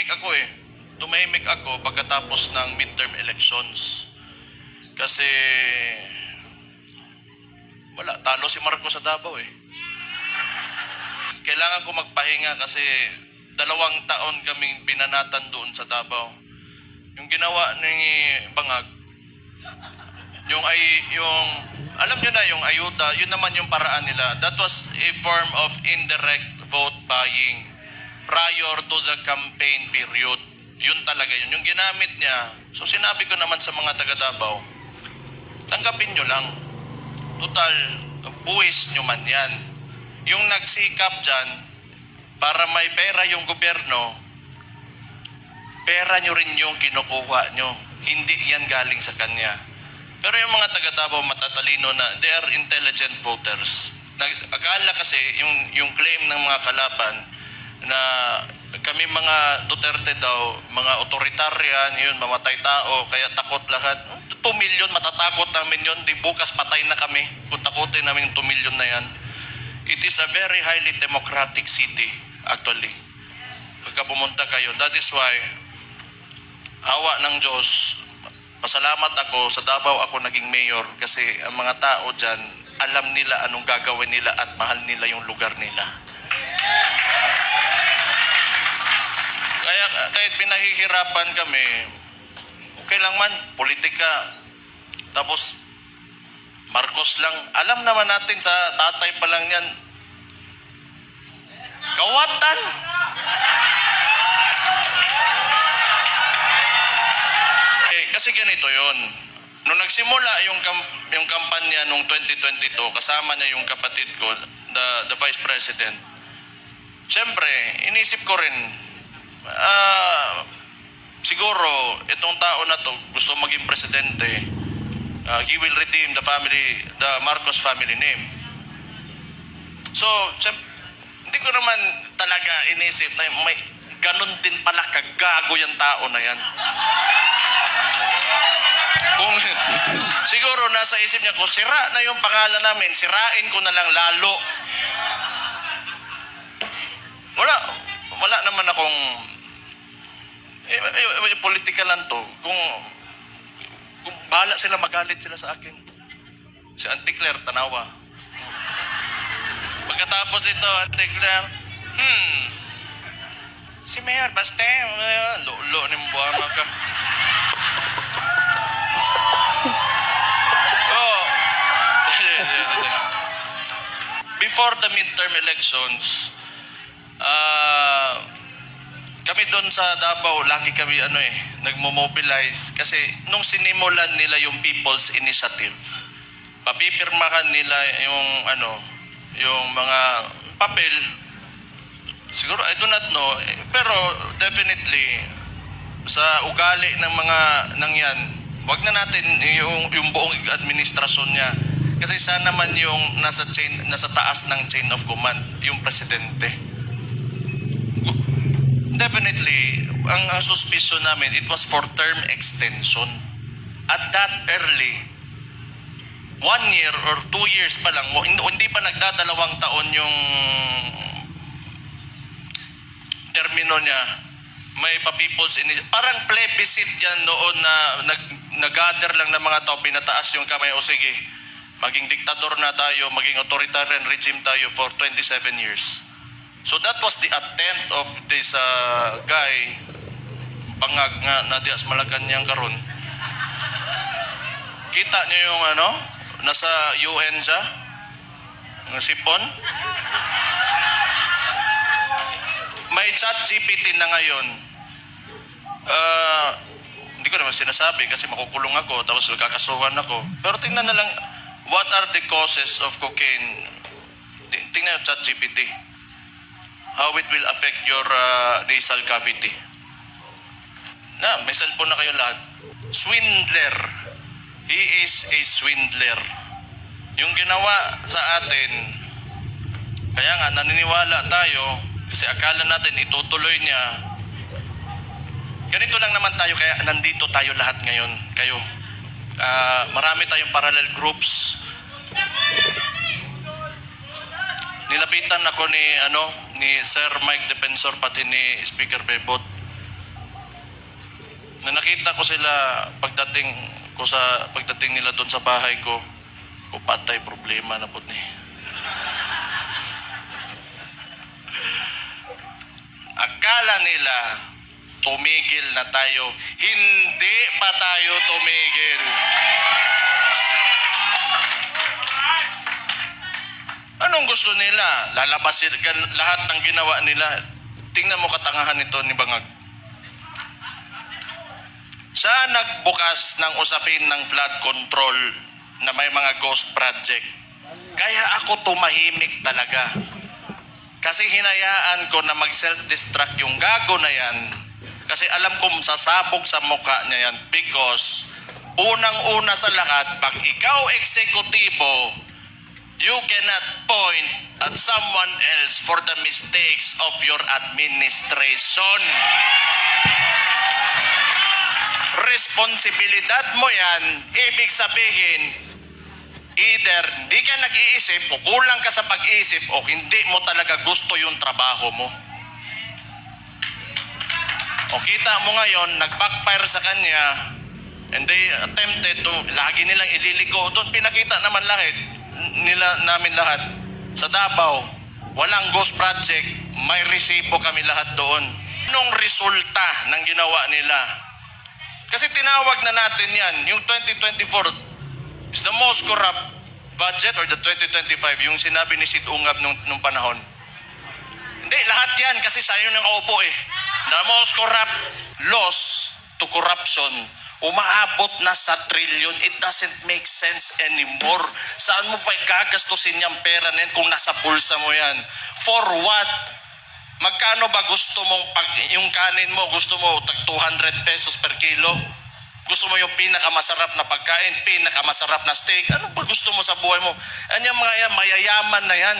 tumahimik ako eh. Tumahimik ako pagkatapos ng midterm elections. Kasi wala, talo si Marcos sa Davao eh. Kailangan ko magpahinga kasi 2 taon kaming binanatan doon sa Davao. Yung ginawa ni Bangag, yung alam nyo na yung ayuda, yun naman yung paraan nila. That was a form of indirect vote buying prior to the campaign period. Yun talaga yun. Yung ginamit niya, so sinabi ko naman sa mga taga Davao, tanggapin nyo lang. Total, buwis nyo man yan. Yung nagsikap dyan, para may pera yung gobyerno, pera nyo rin yung kinukuha nyo. Hindi yan galing sa kanya. Pero yung mga taga Davao matatalino na, they are intelligent voters. Akala kasi yung claim ng mga kalaban na kami mga Duterte daw, mga authoritarian, yun, mamatay tao, kaya takot lahat. 2 million, matatakot namin yun. Di bukas patay na kami kung takutin namin yung 2 million na yan. It is a very highly democratic city, actually. Pagka pumunta kayo, that is why, awa ng Diyos, pasalamat ako, sa Davao ako naging mayor kasi ang mga tao dyan, alam nila anong gagawin nila at mahal nila yung lugar nila. Kaya kahit pinahihirapan kami, okay lang man, politika. Tapos, Marcos lang. Alam naman natin sa tatay pa lang yan. Kawatan! Kasi ganito yon. Nung nagsimula yung kampanya nung 2022, kasama niya yung kapatid ko, the Vice President. Siyempre, inisip ko rin, siguro, itong tao na to gusto maging presidente, he will redeem the Marcos family name. So, hindi ko naman talaga inisip na may ganun din pala kagago yung tao na yan. Kung siguro nasa isip niya, kung sira na yung pangalan namin, sirain ko na lang lalo. Wala naman akong politika lang to. Kung bahala sila, magalit sila sa akin. Si Auntie Claire, tanawa. Pagkatapos ito, Auntie Claire, si Mayor Baste, lolo ni Mbuanga ka. Before the midterm elections, kami doon sa Davao, lagi kami nagmo-mobilize kasi nung sinimulan nila yung People's Initiative, papipirmahan nila yung mga papel. Siguro, I do not know, pero definitely sa ugali ng mga nangyan, wag na natin yung buong administrasyon niya. Kasi sana naman yung nasa taas ng chain of command, yung presidente. Definitely, ang suspicion namin, it was for term extension. At that early, 1 year or 2 years pa lang, hindi pa nagdadalawang taon yung termino niya, may pa-people's initiative. Parang plebiscite yan noon na nag-gather lang ng mga tao, pinataas yung kamay, o sige, maging diktador na tayo, maging authoritarian regime tayo for 27 years. So that was the attempt of this guy, Bangag nga na dias Malacanang karon. Kita niyo yung nasa UN siya, ng sipon. May ChatGPT na ngayon. Hindi ko naman sinasabi kasi makukulong ako, tapos kakasuhan ako. Pero tingnan na lang, what are the causes of cocaine? Tingnan yung ChatGPT. How it will affect your nasal cavity. May cellphone na kayo lahat. Swindler. He is a swindler. Yung ginawa sa atin, kaya nga naniniwala tayo, kasi akala natin itutuloy niya. Ganito lang naman tayo, kaya nandito tayo lahat ngayon. Kayo. Marami tayong parallel groups. Nilapitan ako ni Sir Mike Defensor, pati ni Speaker Bebot. Na nakita ko sila pagdating nila doon sa bahay ko, patay problema na po ni. Akala nila tumigil na tayo. Hindi pa tayo tumigil. Anong gusto nila? Lalabasin lahat ng ginawa nila. Tingnan mo katangahan nito ni Bangag. Siya nagbukas ng usapin ng flood control na may mga ghost project. Kaya ako tumahimik talaga. Kasi hinayaan ko na mag-self-destruct yung gago na yan. Kasi alam kong sasabog sa mukha niya yan. Because unang-una sa lahat, pag ikaw eksekutibo, you cannot point at someone else for the mistakes of your administration. Responsibilidad mo yan, ibig sabihin, either hindi ka nag-iisip o kulang ka sa pag-iisip o hindi mo talaga gusto yung trabaho mo. O kita mo ngayon, nag-backfire sa kanya and they attempted to, lagi nilang ililiko doon. Pinakita naman namin lahat sa Davao, walang ghost project, may resibo kami lahat doon. Anong resulta ng ginawa nila? Kasi tinawag na natin yan, yung 2024 is the most corrupt budget, or the 2025, yung sinabi ni Sid Ungab nung panahon. Hindi, lahat yan kasi sa'yo nang kaupo eh. The most corrupt loss to corruption, umaabot na sa trillion. It doesn't make sense anymore. Saan mo pa gagastusin yung pera na yan kung nasa bulsa mo yan? For what? Magkano ba gusto mong, yung kanin mo, gusto mo tag 200 pesos per kilo? Gusto mo yung pinakamasarap na pagkain, pinakamasarap na steak? Ano ba gusto mo sa buhay mo? Yan yung mga yan, mayayaman na yan.